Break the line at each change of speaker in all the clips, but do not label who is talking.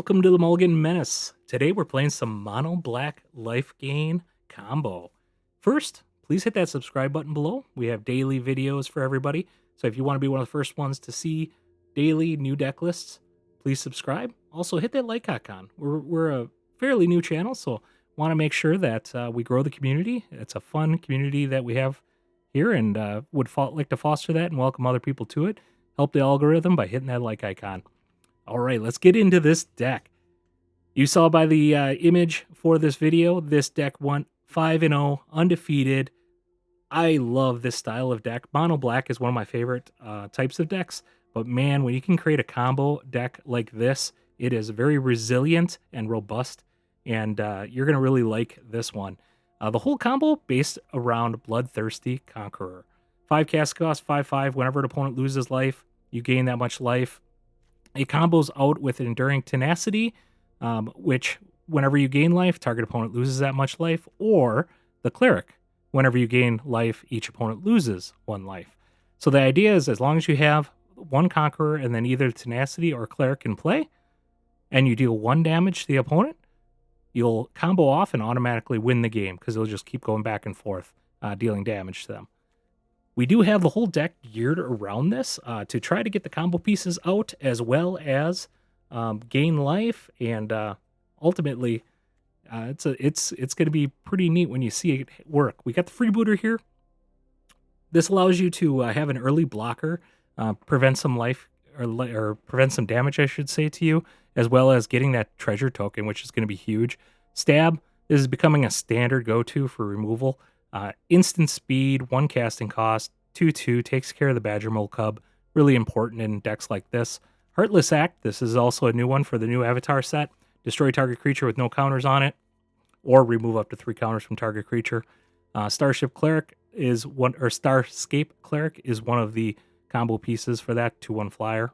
Welcome to the Mulligan Menace. Today we're playing some mono black life gain combo. First, please hit that subscribe button below. We have daily videos for everybody. So if you want to be one of the first ones to see daily new deck lists, please subscribe. Also hit that like icon. We're a fairly new channel, so want to make sure that we grow the community. It's a fun community that we have here, and would like to foster that and welcome other people to it. Help the algorithm by hitting that like icon. All right, let's get into this deck. You saw by the image for this video, this deck went 5-0, undefeated. I love this style of deck. Mono black is one of my favorite types of decks, but man, when you can create a combo deck like this, it is very resilient and robust, and you're going to really like this one. The whole combo based around Bloodthirsty Conqueror. 5 cast cost, 5/5. Whenever an opponent loses life, you gain that much life. It combos out with EnduringTenacity, which whenever you gain life, target opponent loses that much life, or the Cleric. Whenever you gain life, each opponent loses 1 life. So the idea is, as long as you have 1 Conqueror and then either Tenacity or Cleric in play, and you deal 1 damage to the opponent, you'll combo off and automatically win the game, because it'll just keep going back and forth, dealing damage to them. We do have the whole deck geared around this to try to get the combo pieces out, as well as gain life, and ultimately, it's going to be pretty neat when you see it work. We got the freebooter here. This allows you to have an early blocker, prevent some life or prevent some damage, I should say, to you, as well as getting that treasure token, which is going to be huge. Stab is becoming a standard go-to for removal. Instant speed, 1 casting cost, 2/2, takes care of the Badger Mole Cub. Really important in decks like this. Heartless Act, this is also a new one for the new Avatar set. Destroy target creature with no counters on it, or remove up to 3 counters from target creature. Starscape is one of the combo pieces for that 2/1 flyer.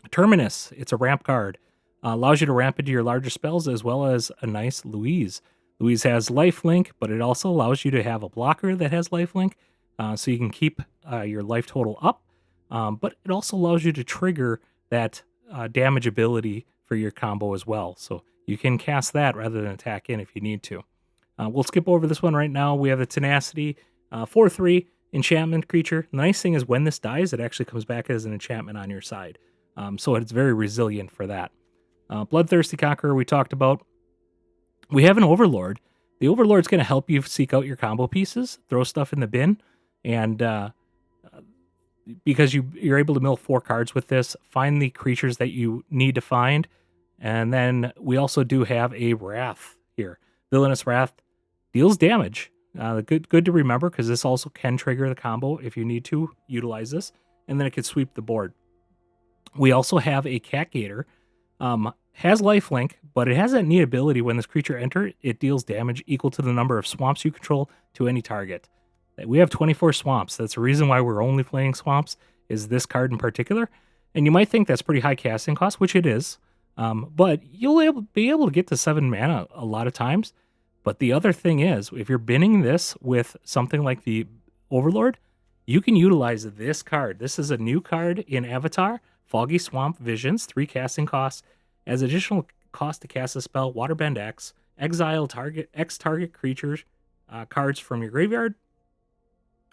Terminus, it's a ramp card. Allows you to ramp into your larger spells, as well as a nice Louise. Louise has lifelink, but it also allows you to have a blocker that has lifelink, so you can keep your life total up. But it also allows you to trigger that damage ability for your combo as well. So you can cast that rather than attack in if you need to. We'll skip over this one right now. We have the Tenacity, 4/3 enchantment creature. The nice thing is, when this dies, it actually comes back as an enchantment on your side. So it's very resilient for that. Bloodthirsty Conqueror we talked about. We have an Overlord. The Overlord's going to help you seek out your combo pieces, throw stuff in the bin, and because you're able to mill 4 cards with this, find the creatures that you need to find. And then we also do have a Wrath here. Villainous Wrath deals damage. Good to remember, because this also can trigger the combo if you need to utilize this, and then it can sweep the board. We also have a Cat Gator. Has lifelink, but it has that neat ability: when this creature enters, it deals damage equal to the number of swamps you control to any target. We have 24 swamps. That's the reason why we're only playing swamps, is this card in particular. And you might think that's pretty high casting cost, which it is, but you'll be able to get to 7 mana a lot of times. But the other thing is, if you're binning this with something like the Overlord, you can utilize this card. This is a new card in Avatar, Foggy Swamp Visions, 3 casting costs. As additional cost to cast a spell, Waterbend X, exile target creatures cards from your graveyard,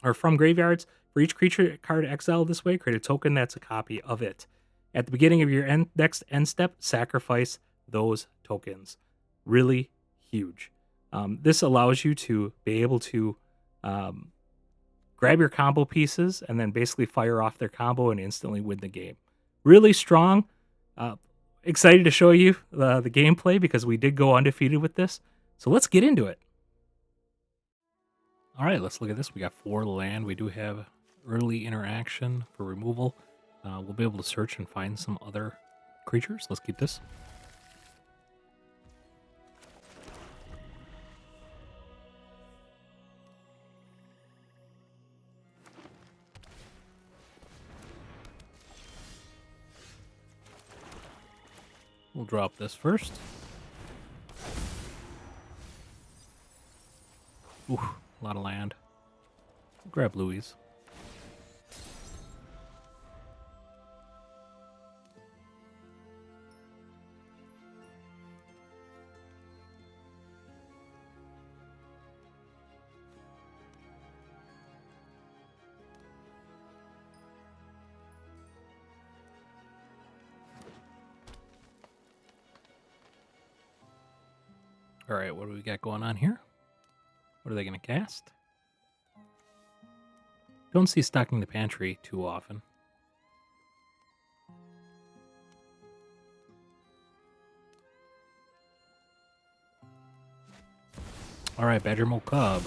or from graveyards. For each creature card exiled this way, create a token that's a copy of it. At the beginning of your next end step, sacrifice those tokens. Really huge. This allows you to be able to grab your combo pieces and then basically fire off their combo and instantly win the game. Really strong. Excited to show you the gameplay, because we did go undefeated with this. So let's get into it. All right, let's look at this. We got 4 land. We do have early interaction for removal. We'll be able to search and find some other creatures. Let's keep this. We'll drop this first. Ooh, a lot of land. We'll grab Louise. All right, what do we got going on here? What are they going to cast? Don't see stocking the pantry too often. All right, Badgermole Cub.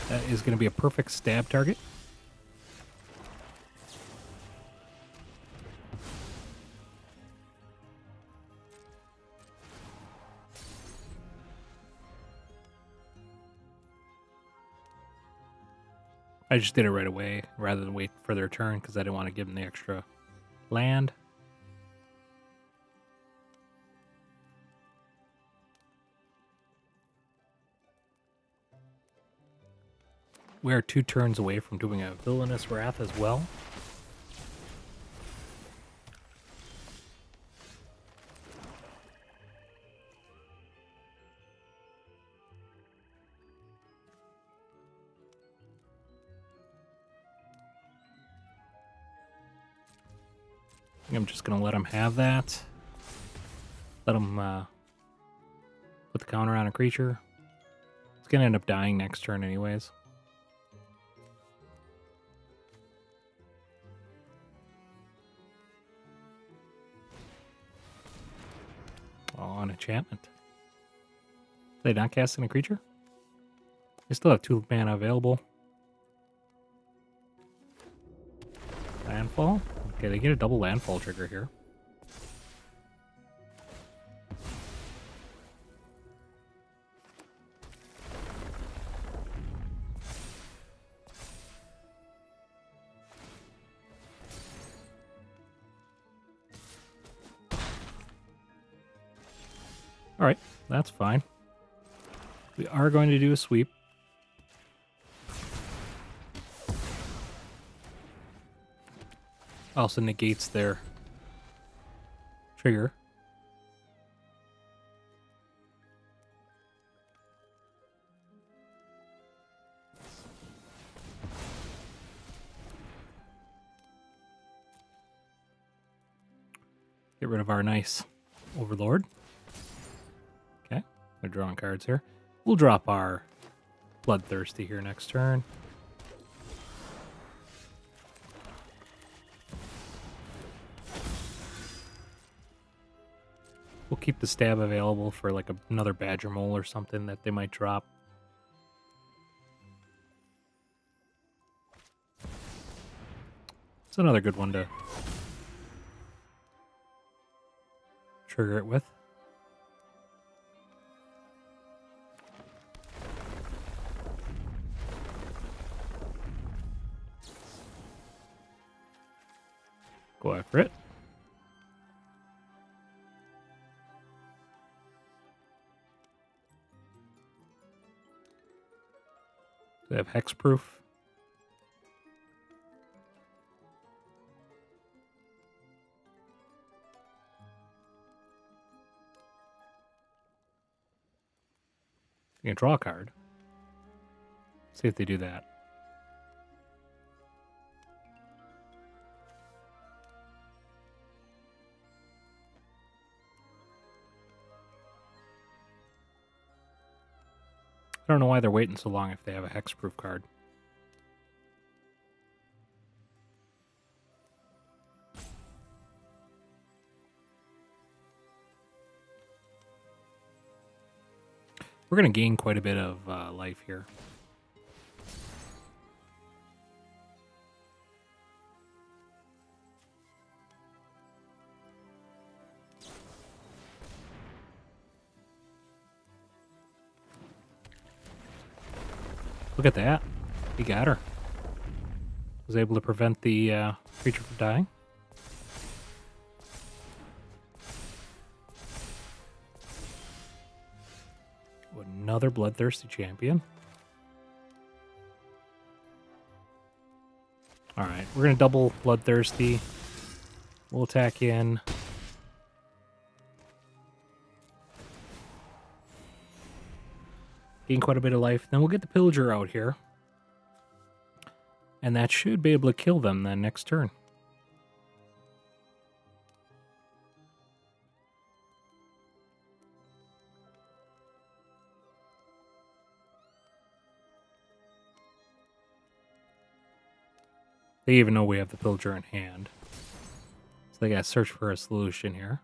That is going to be a perfect stab target. I just did it right away rather than wait for their turn because I didn't want to give them the extra land. We are 2 turns away from doing a Villainous Wrath as well. I'm just going to let him have that. Let him put the counter on a creature. It's going to end up dying next turn anyways. Oh, an enchantment. They not casting a creature? They still have 2 mana available. Landfall? Okay, they get a double landfall trigger here. Alright, that's fine. We are going to do a sweep. Also negates their trigger. Get rid of our nice Overlord. Okay, they're drawing cards here. We'll drop our Bloodthirsty here next turn. We'll keep the stab available for like another Badgermole or something that they might drop. It's another good one to trigger it with. Go after it. They have hexproof. You can draw a card. See if they do that. I don't know why they're waiting so long if they have a hexproof card. We're going to gain quite a bit of life here. Look at that. He got her. Was able to prevent the creature from dying. Another Bloodthirsty champion. Alright, we're going to double Bloodthirsty. We'll attack in. Gain quite a bit of life. Then we'll get the Pillager out here. And that should be able to kill them then next turn. They even know we have the Pillager in hand. So they gotta search for a solution here.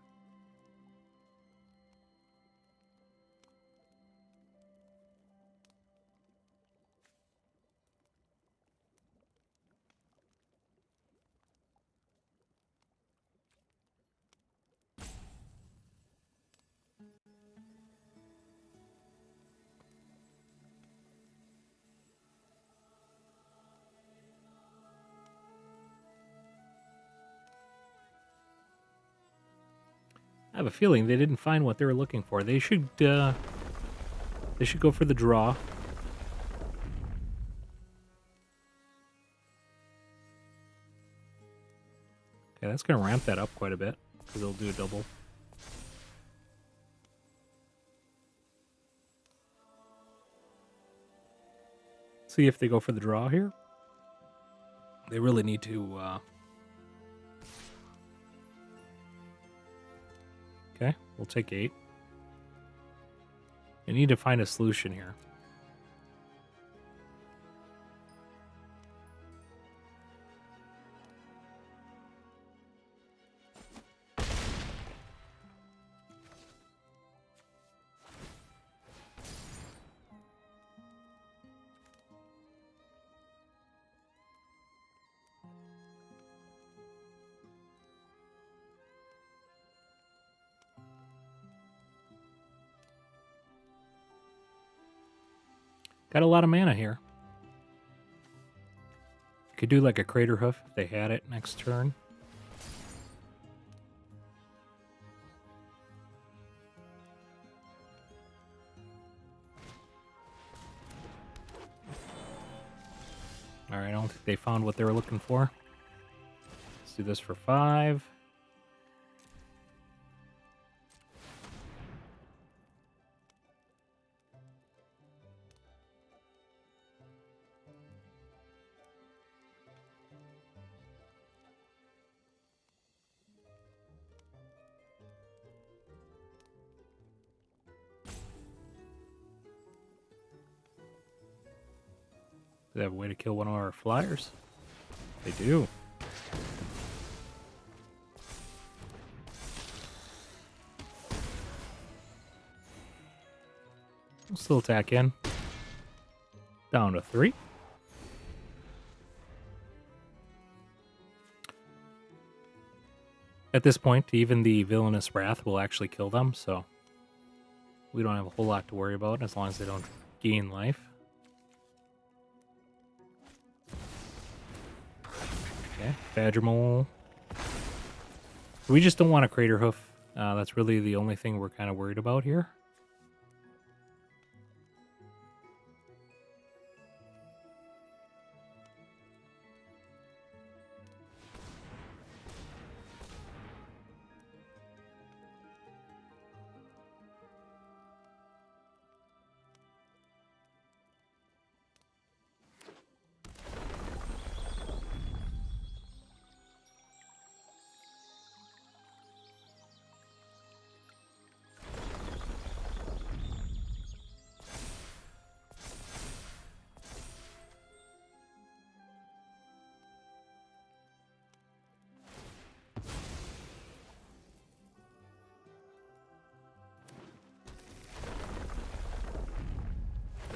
I have a feeling they didn't find what they were looking for. They should go for the draw. Okay, that's going to ramp that up quite a bit, because it'll do a double. See if they go for the draw here. They really need to... Okay, we'll take 8. I need to find a solution here. Got a lot of mana here. Could do like a Crater Hoof if they had it next turn. Alright, I don't think they found what they were looking for. Let's do this for 5. Do they have a way to kill one of our flyers? They do. We'll still attack in. Down to 3. At this point, even the Villainous Wrath will actually kill them, so we don't have a whole lot to worry about as long as they don't gain life. Okay, Badgermole. We just don't want a Crater Hoof. That's really the only thing we're kind of worried about here.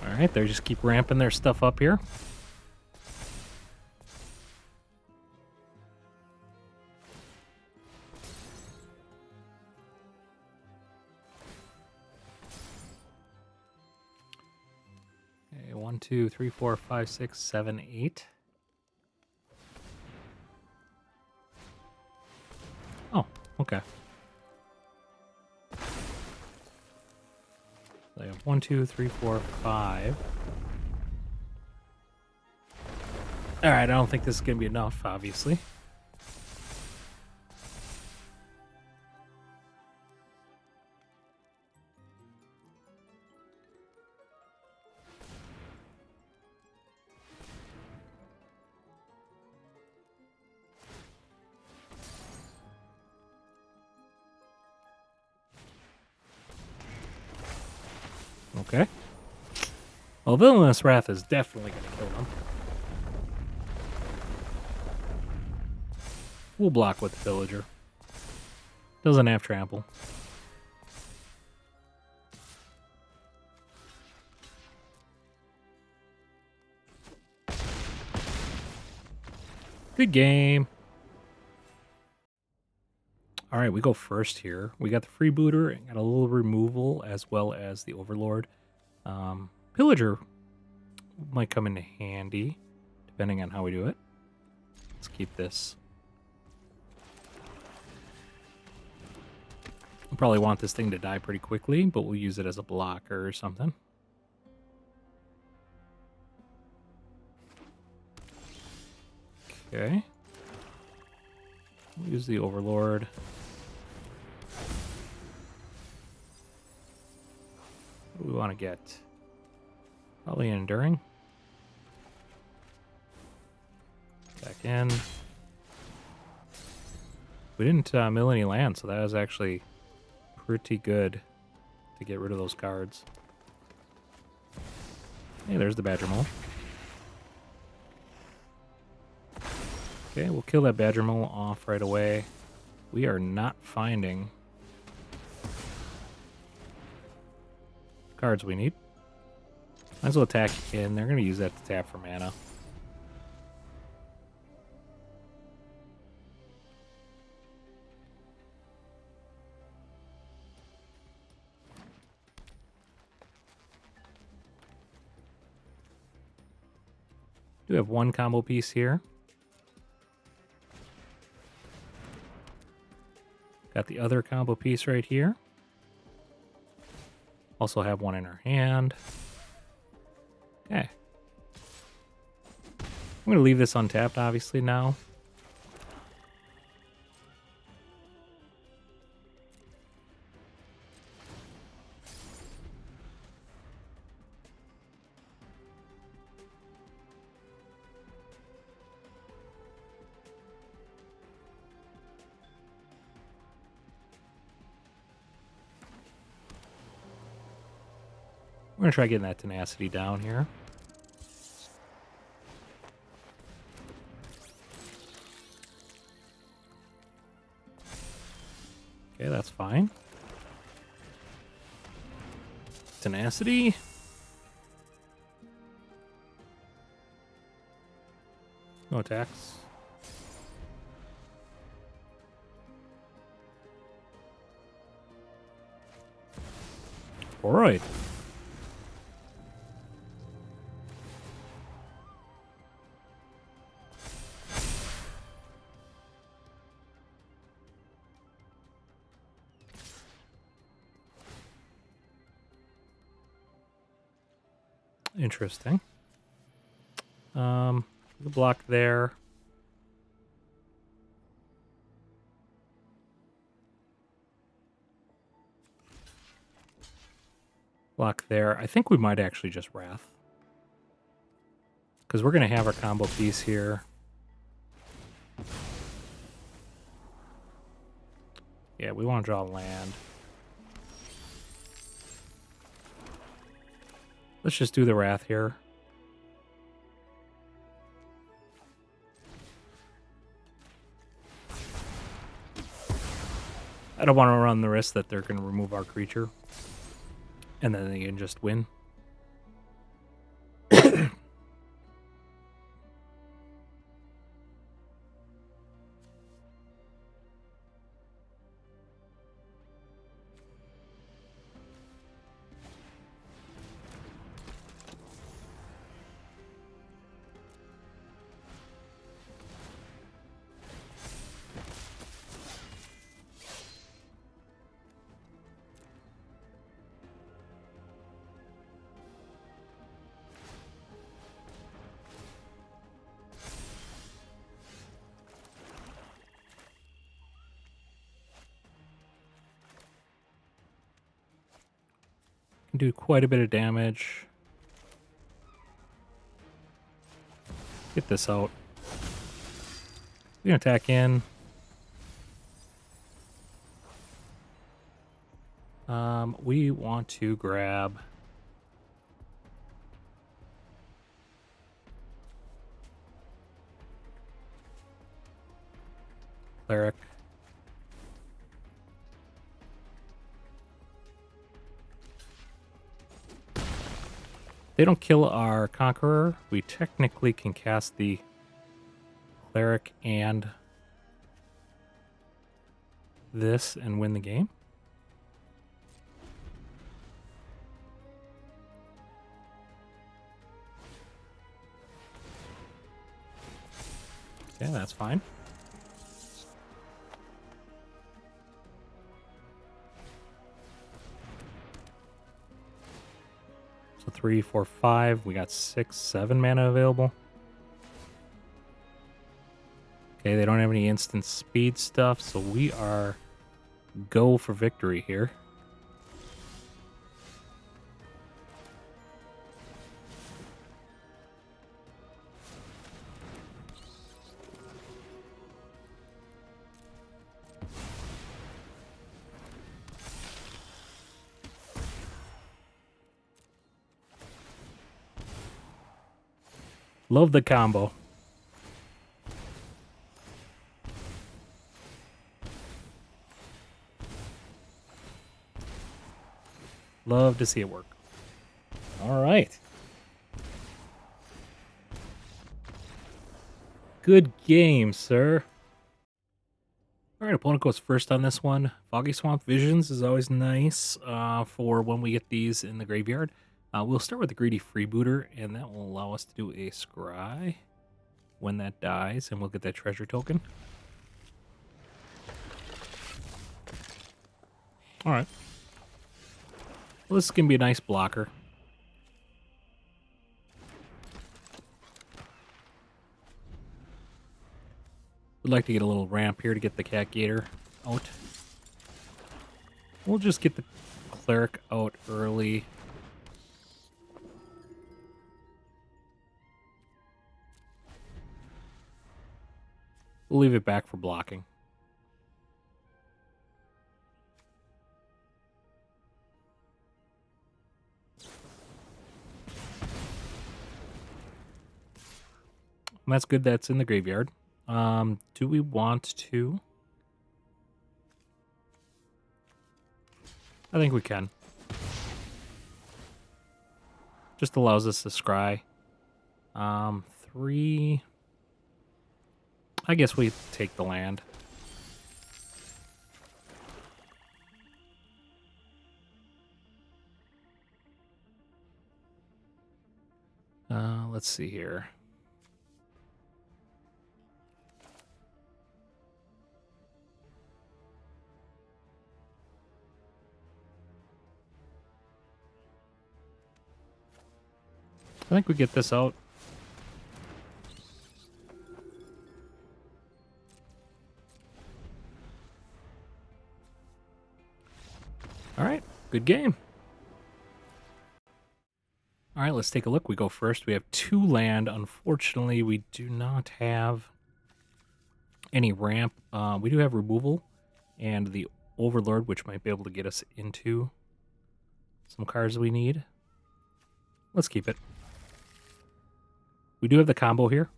Alright, they just keep ramping their stuff up here. Okay, 1, 2, 3, 4, 5, 6, 7, 8. Oh, okay. They have 1, 2, 3, 4, 5. Alright, I don't think this is going to be enough, obviously. Okay. Well, Villainous Wrath is definitely going to kill them. We'll block with the Villager. Doesn't have trample. Good game. All right, we go first here. We got the Freebooter and got a little removal as well as the Overlord. Pillager might come in handy depending on how we do it. Let's keep this. We'll probably want this thing to die pretty quickly, but we'll use it as a blocker or something. Okay. We'll use the Overlord. What do we want to get? Probably an Enduring. Back in. We didn't mill any land, so that was actually pretty good to get rid of those cards. Hey, there's the Badger Mole. Okay, we'll kill that Badger Mole off right away. We are not finding cards we need. Might as well attack in. They're going to use that to tap for mana. Do have one combo piece here. Got the other combo piece right here. Also have one in our hand. Okay. I'm going to leave this untapped, obviously, now. We're going to try getting that Tenacity down here. Okay, that's fine. Tenacity. No attacks. All right. Interesting. The block there. Block there. I think we might actually just Wrath. Because we're going to have our combo piece here. Yeah, we want to draw land. Let's just do the Wrath here. I don't want to run the risk that they're going to remove our creature. And then they can just win. Can do quite a bit of damage. Get this out. We're gonna attack in. We want to grab Cleric. They don't kill our Conqueror. We technically can cast the Cleric and this and win the game. Okay, that's fine. So 3, 4, 5. We got 6, 7 mana available. Okay, they don't have any instant speed stuff, so we are go for victory here. Love the combo. Love to see it work. All right. Good game, sir. All right, opponent goes first on this one. Foggy Swamp Visions is always nice for when we get these in the graveyard. We'll start with the Greedy Freebooter, and that will allow us to do a Scry when that dies, and we'll get that treasure token. All right. Well, this is going to be a nice blocker. We'd like to get a little ramp here to get the Cat Gator out. We'll just get the Cleric out early. We'll leave it back for blocking. That's good. That's in the graveyard. Do we want to? I think we can. Just allows us to scry. 3. I guess we take the land. Let's see here. I think we get this out. All right, good game. All right, let's take a look. We go first. We have 2 land. Unfortunately, we do not have any ramp. We do have removal and the Overlord, which might be able to get us into some cards we need. Let's keep it. We do have the combo here.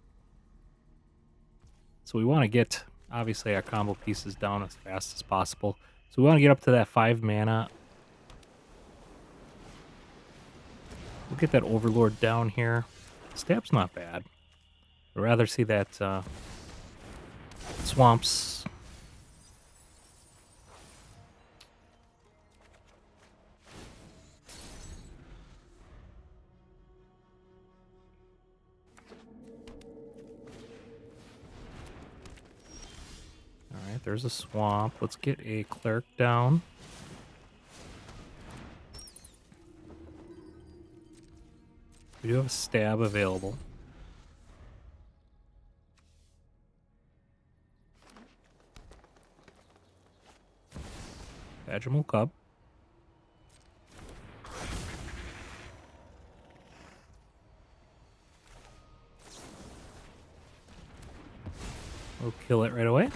So we want to get, obviously, our combo pieces down as fast as possible. So we want to get up to that 5 mana. We'll get that Overlord down here. Stab's not bad. I'd rather see that swamps. Alright, there's a swamp. Let's get a Cleric down. We do have a stab available. Vaginal Cub. We'll kill it right away.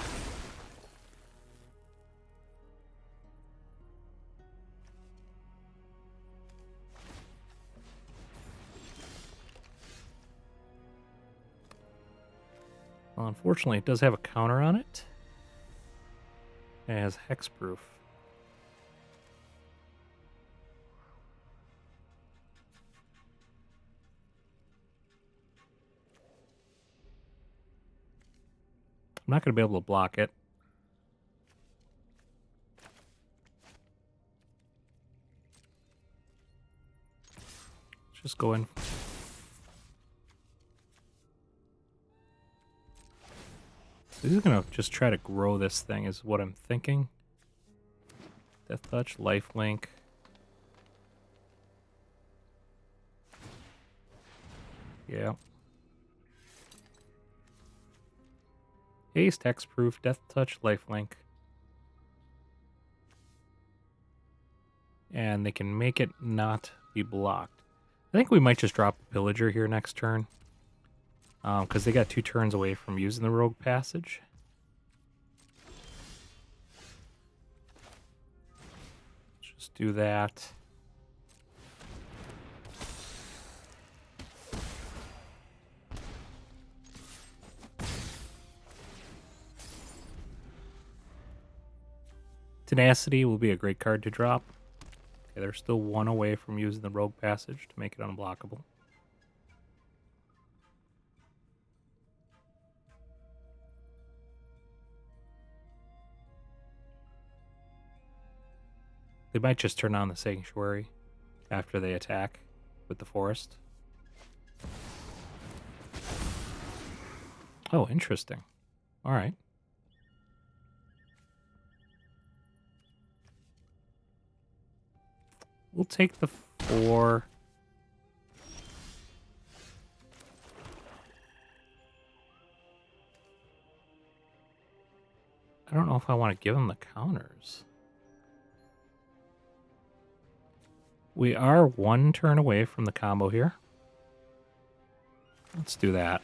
Well, unfortunately, it does have a counter on it. It has hexproof. I'm not going to be able to block it. Let's just go in. This is going to just try to grow this thing is what I'm thinking. Death Touch, Lifelink. Yeah. Haste, Hexproof, Death Touch, Lifelink. And they can make it not be blocked. I think we might just drop the Pillager here next turn. Because they got 2 turns away from using the Rogue Passage. Let's just do that. Tenacity will be a great card to drop. Okay, they're still 1 away from using the Rogue Passage to make it unblockable. They might just turn on the Sanctuary after they attack with the Forest. Oh, interesting. All right. We'll take the 4. I don't know if I want to give them the counters. We are 1 turn away from the combo here. Let's do that.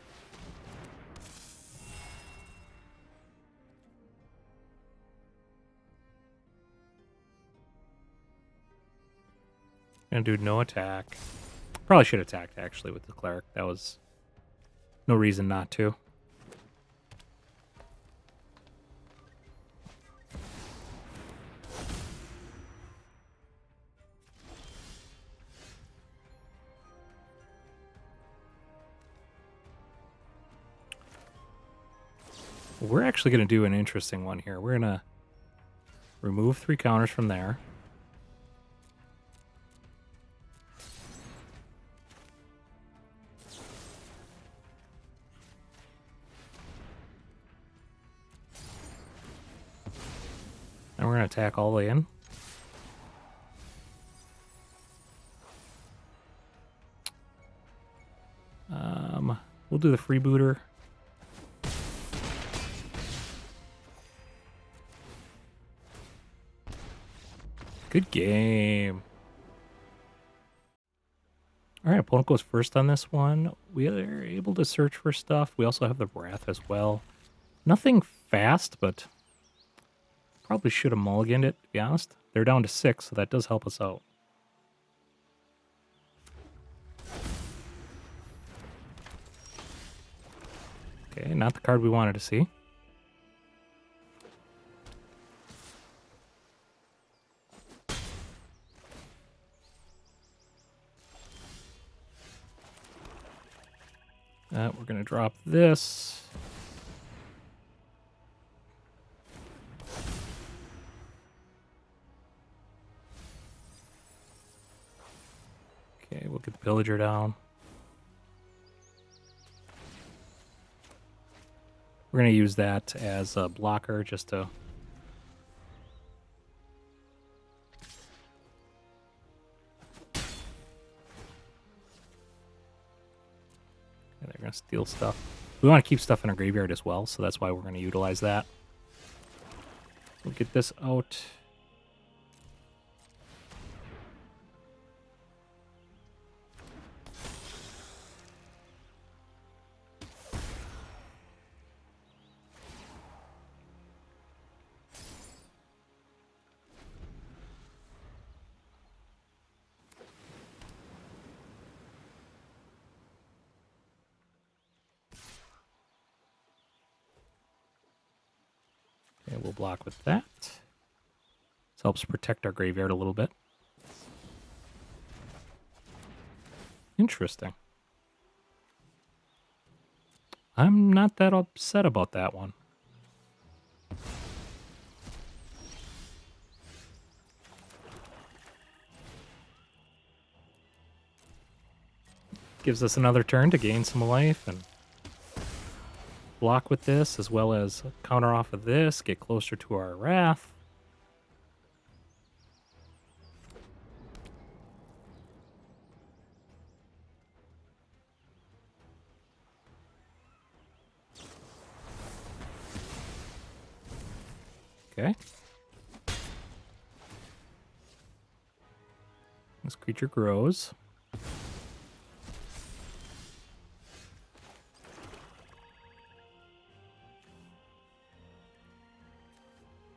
Gonna do no attack. Probably should have attacked actually with the Cleric. That was no reason not to. We're actually going to do an interesting one here. We're going to remove 3 counters from there. And we're going to attack all the way in. We'll do the freebooter. Good game. All right, opponent goes first on this one. We are able to search for stuff. We also have the Wrath as well. Nothing fast, but probably should have mulliganed it, to be honest. They're down to 6, so that does help us out. Okay, not the card we wanted to see. We're going to drop this. Okay, we'll get the Pillager down. We're going to use that as a blocker just to... And they're going to steal stuff. We want to keep stuff in our graveyard as well, so that's why we're going to utilize that. We'll get this out. we'll block with that. This helps protect our graveyard a little bit. Interesting. I'm not that upset about that one. Gives us another turn to gain some life and block with this, as well as counter off of this, get closer to our Wrath. Okay. This creature grows.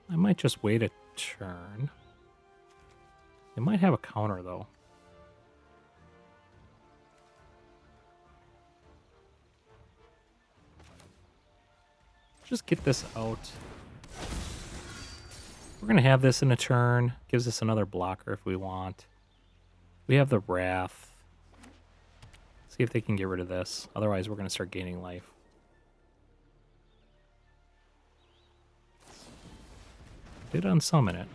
I might just wait a turn. It might have a counter, though. Just get this out. We're going to have this in a turn. Gives us another blocker if we want. We have the Wrath. See if they can get rid of this. Otherwise, we're going to start gaining life. Did unsummon it.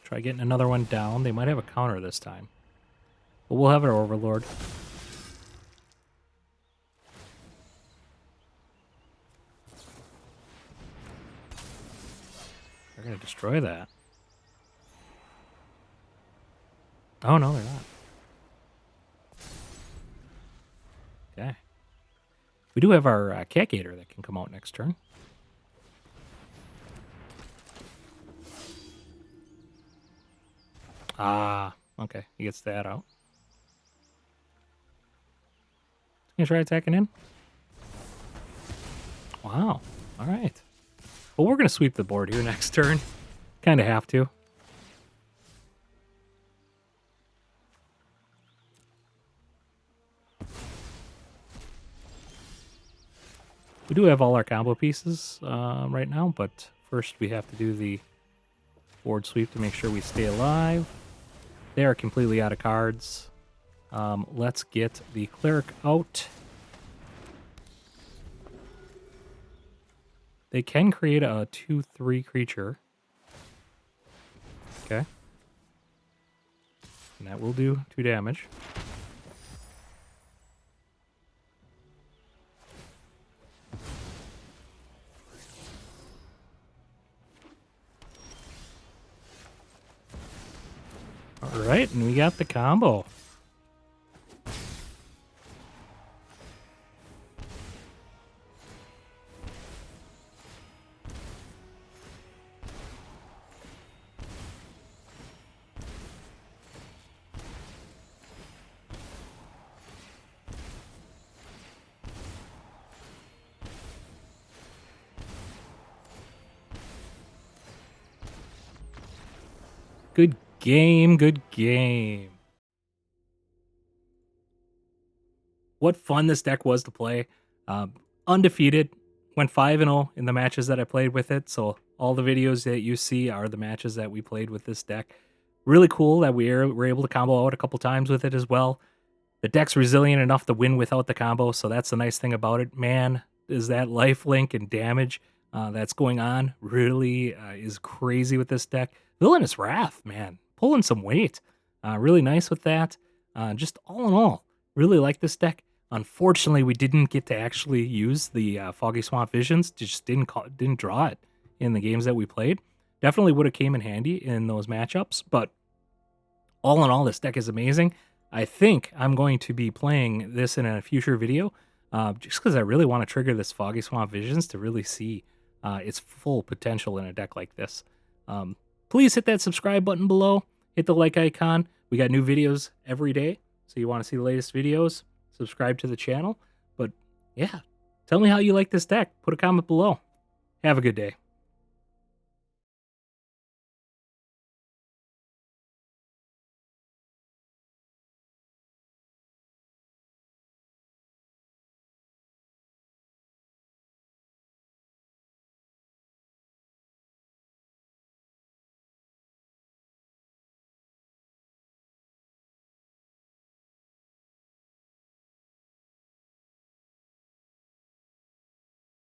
Try getting another one down. They might have a counter this time. But we'll have our Overlord. They're going to destroy that. Oh, no, they're not. Okay. We do have our Cat Gator that can come out next turn. Ah, okay. He gets that out. Gonna try attacking in? Wow. All right. Well, we're gonna sweep the board here next turn. Kind of have to. We do have all our combo pieces right now, but first we have to do the board sweep to make sure we stay alive. They are completely out of cards. Let's get the Cleric out. They can create a 2/3 creature. Okay. And that will do 2 damage. All right, and we got the combo. Good game, good game. What fun this deck was to play. Undefeated, went 5-0 in the matches that I played with it, so all the videos that you see are the matches that we played with this deck. Really cool that we were able to combo out a couple times with it as well. The deck's resilient enough to win without the combo, so that's the nice thing about it. Man, is that lifelink and damage that's going on really is crazy with this deck. Villainous Wrath, man, pulling some weight. Really nice with that. Just all in all, really like this deck. Unfortunately, we didn't get to actually use the Foggy Swamp Visions. Just didn't draw it in the games that we played. Definitely would have came in handy in those matchups, but all in all, this deck is amazing. I think I'm going to be playing this in a future video, just because I really want to trigger this Foggy Swamp Visions to really see its full potential in a deck like this. Please hit that subscribe button below. Hit the like icon. We got new videos every day, so you want to see the latest videos, subscribe to the channel. But yeah, tell me how you like this deck. Put a comment below. Have a good day.